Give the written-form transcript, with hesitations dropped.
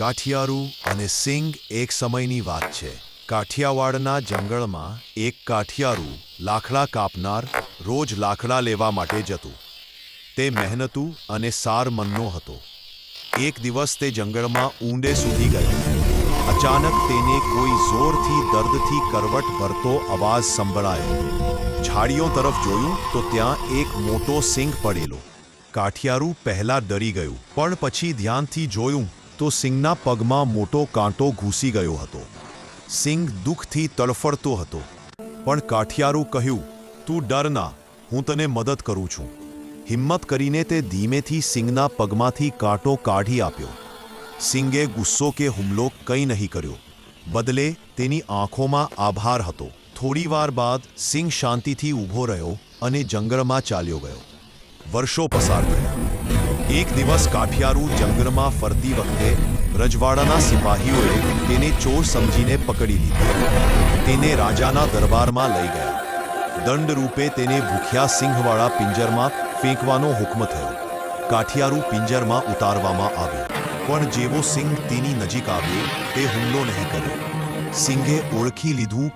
કાઠિયારું અને સિંગ એક સમયની વાત છે. કાઠિયાવાડના જંગલમાં એક કાઠિયારું લાકડા કાપનાર રોજ લાકડા લેવા માટે જતું. તે મહેનતુ અને સાર મનનો હતો. એક દિવસ તે જંગલમાં ઊંડે સૂઈ ગયો. અચાનક તેને કોઈ જોરથી દર્દથી કરવટ ભરતો અવાજ સંભળાયો. ઝાડીઓ તરફ જોયું તો ત્યાં એક મોટો સિંગ પડેલો. કાઠિયારું પહેલા ડરી ગયું, પણ પછી ધ્યાનથી જોયું તો સિંગના પગમાં મોટો કાંટો ઘૂસી ગયો હતો. સિંગ દુઃખથી તડફડતો હતો, પણ કાઠિયારું કહ્યું, તું ડર ના, હું તને મદદ કરું છું. હિંમત કરીને તે ધીમેથી સિંગના પગમાંથી કાંટો કાઢી આપ્યો. સિંગે ગુસ્સો કે હુમલો કંઈ નહીં કર્યો. બદલે તેની આંખોમાં આભાર હતો. થોડીવાર બાદ સિંગ શાંતિથી ઊભો રહ્યો અને જંગલમાં ચાલ્યો ગયો. વર્ષો પસાર થયા. એક દિવસ કાઠિયારું જંગલમાં ફરતી વખતે રજવાડાના સિપાહીઓએ તેને ચોર સમજીને પકડી લીધો. તેને રાજાના દરબારમાં લઈ ગયા. દંડ રૂપે તેને ભૂખ્યા સિંહવાળા પિંજરમાં ફેંકવાનો હુકમ થયો. કાઠિયારું પિંજરમાં ઉતારવામાં આવ્યો, પણ જેવો સિંહ તેની નજીક આવ્યો તે હુમલો નહીં કર્યો. સિંહે ઓળખી લીધું